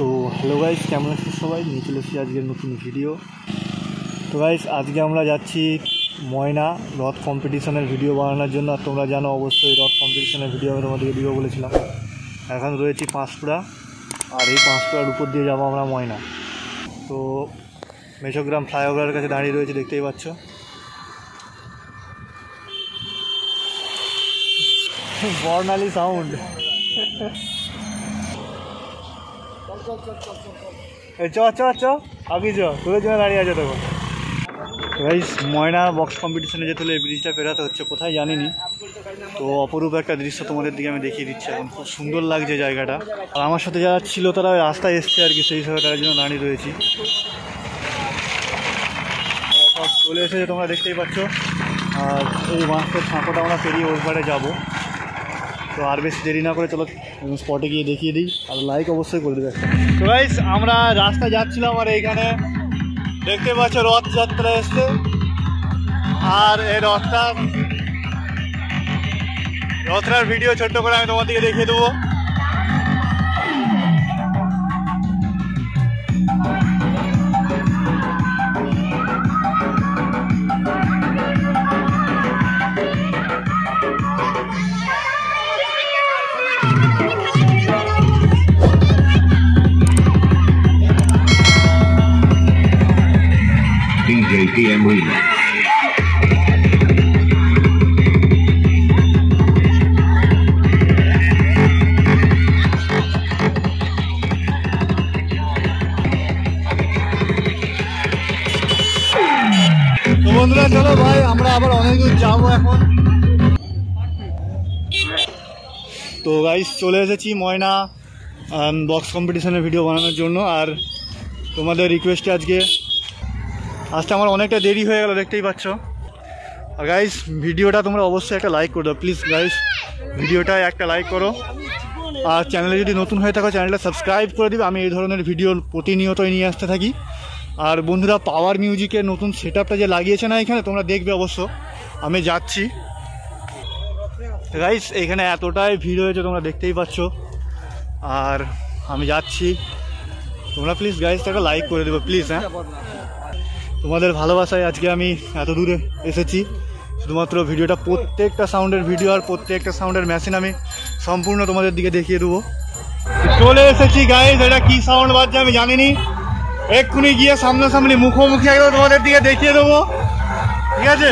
তো hello guys, কেমন আছেন সবাই? নিয়ে চলে এসেছি আজকের নতুন ভিডিও। তো গাইস, আজকে আমরা যাচ্ছি ময়না রথ কম্পিটিশনের ভিডিও বানানোর জন্য। আর তোমরা জানো অবশ্যই রথ কম্পিটিশনের ভিডিও আমি তোমাদেরকে দিব বলেছিলাম। এখন রয়েছি পাঁশকুড়া, আর এই পাঁশকুড়ার উপর দিয়ে যাবো আমরা ময়না। তো মেছোগ্রাম ফ্লাইওভারের কাছে দাঁড়িয়ে রয়েছে, দেখতেই পাচ্ছ। বর্ণালী সাউন্ড। চ আগে তোদের জন্য দাঁড়িয়ে আছে তখন। গাইস, ময়না বক্স কম্পিটিশনে যেতে হলে এই ব্রিজটা পেরাতে হচ্ছে, কোথায় জানিনি। তো অপরূপ একটা দৃশ্য তোমাদের দিকে আমি দেখিয়ে দিচ্ছি। এখন খুব সুন্দর লাগছে জায়গাটা। আর আমার সাথে যারা ছিল তারা রাস্তায় এসছে আর কি, সেই হিসাবে তার জন্য দাঁড়িয়ে রয়েছি। সব চলে এসেছে, তোমরা দেখতেই পাচ্ছ। আর এই বাঁশের সাঁকোটা আমরা পেরিয়ে ওই পারে যাবো। তো আর বেশি দেরি না করে চলো স্পটে গিয়ে দেখিয়ে দিই। আর লাইক অবশ্যই করে দেবে। তো গাইস, আমরা রাস্তায় যাচ্ছিলাম, আর এইখানে দেখতে পাচ্ছ রথযাত্রা এসছে। আর এই রথটার ভিডিও ছোট্ট করে আমি তোমাদেরকে দেখিয়ে দেবো। DJ PM Remix. তো বন্ধুরা, চলো ভাই, আমরা আবার অনেক দূর যাবো এখন। তো গাইস, চলে এসেছি ময়না বক্স কম্পিটিশনের ভিডিও বানানোর জন্য। আর তোমাদের রিকোয়েস্টে আজকে আসতে আমার অনেকটা দেরি হয়ে গেল, দেখতেই পাচ্ছ। আর গাইস, ভিডিওটা তোমরা অবশ্যই একটা লাইক করে দাও প্লিজ। গাইস, ভিডিওটায় একটা লাইক করো। আর চ্যানেলে যদি নতুন হয়ে থাকো চ্যানেলটা সাবস্ক্রাইব করে দিবে। আমি এই ধরনের ভিডিও প্রতিনিয়তই নিয়ে আসতে থাকি। আর বন্ধুরা, পাওয়ার মিউজিকের নতুন সেটআপটা যে লাগিয়েছে না এখানে, তোমরা দেখবে অবশ্য। আমি যাচ্ছি গাইস, এখানে এতটাই ভিড় হয়েছে তোমরা দেখতেই পাচ্ছ। আর আমি যাচ্ছি, তোমরা প্লিজ গাইস একটা লাইক করে দেবে প্লিজ। হ্যাঁ, তোমাদের ভালোবাসায় আজকে আমি এত দূরে এসেছি। শুধুমাত্র ভিডিওটা, প্রত্যেকটা সাউন্ডের ভিডিও আর প্রত্যেকটা সাউন্ডের মেশিন আমি সম্পূর্ণ তোমাদের দিকে দেখিয়ে দেবো। চলে এসেছি গাইস, এটা কি সাউন্ড বাজছে আমি জানিনি। এক্ষুনি গিয়ে সামনাসামনি মুখোমুখি একদম তোমাদের দিকে দেখিয়ে দেবো, ঠিক আছে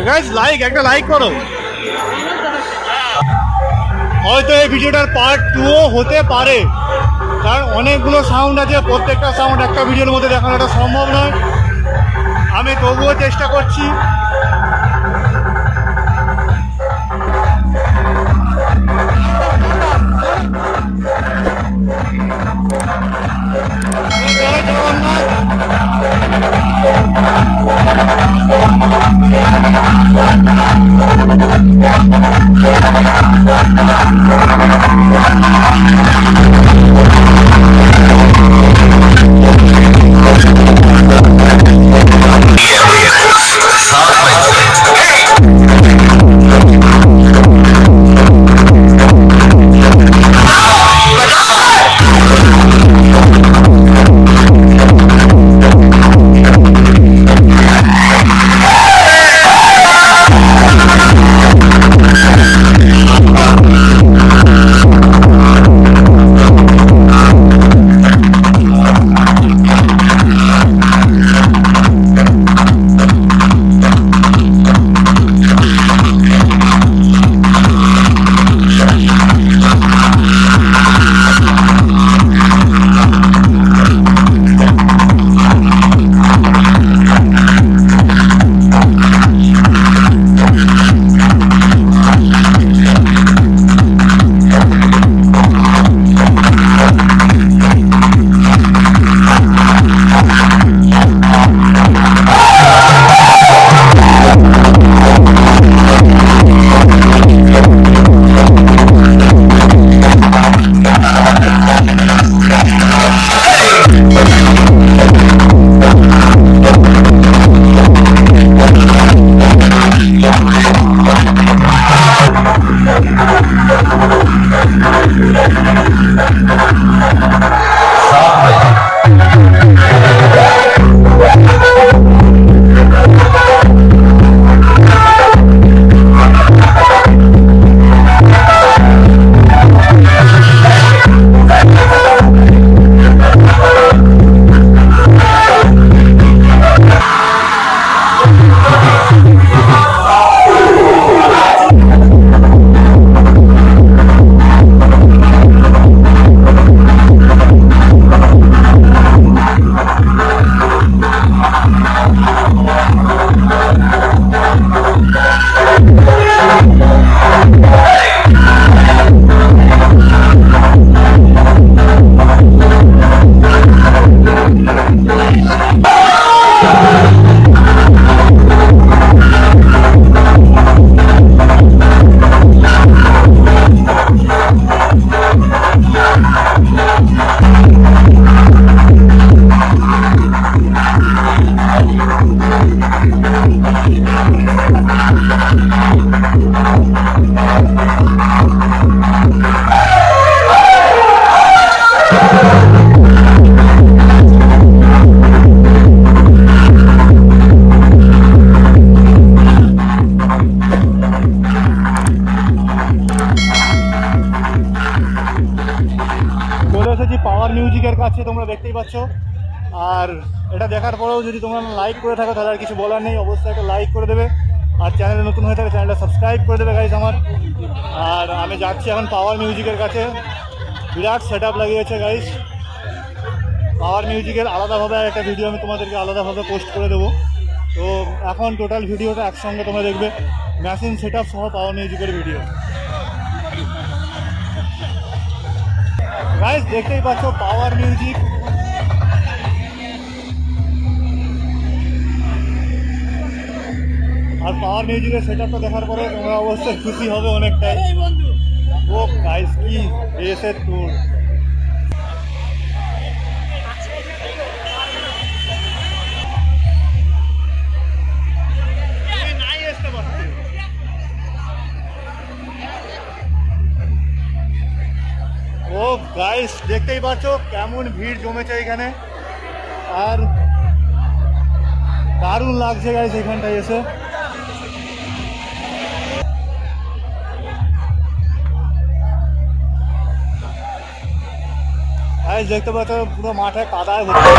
গাইস? একটা লাইক করো। হয়তো এই ভিডিওটার পার্ট 2ও হতে পারে, কারণ অনেকগুলো সাউন্ড আছে। প্রত্যেকটা সাউন্ড একটা ভিডিওর মধ্যে দেখানোটা সম্ভব নয়। আমি তবুও চেষ্টা করছি। এসেছি পাওয়ার মিউজিকের কাছে, তোমরা দেখতেই পাচ্ছ। আর এটা দেখার পরেও যদি তোমরা লাইক করে থাকো তাহলে আর কিছু বলার নেই, অবশ্যই একটা লাইক করে দেবে। আর চ্যানেলে নতুন হয়ে থাকে চ্যানেলটা সাবস্ক্রাইব করে দেবে গাইজ আমার। আর আমি যাচ্ছি এখন পাওয়ার মিউজিকের কাছে, বিরাট সেট আপ লাগিয়েছে গাইজ। পাওয়ার মিউজিকের আলাদাভাবে একটা ভিডিও আমি তোমাদেরকে আলাদাভাবে পোস্ট করে দেবো। তো এখন টোটাল ভিডিওটা একসঙ্গে তোমরা দেখবে, মেশিন সেট আপ সহ পাওয়ার মিউজিকের ভিডিও। গাইজ দেখতেই পাচ্ছ পাওয়ার মিউজিক। আর পাওয়ার মিউজিকের সেট আপটা দেখার পরে তোমরা অবশ্যই খুশি হবে অনেকটাই। ও গাইজ কি এসের ট্যুর। ও গাইস দেখতেই পাচ্ছ কেমন ভিড় জমেছে এখানে, আর দারুণ লাগছে গাইস এখানটায় এসে। গাইস দেখতে পাচ্ছ পুরো মাঠে কাদায় ভর্তি।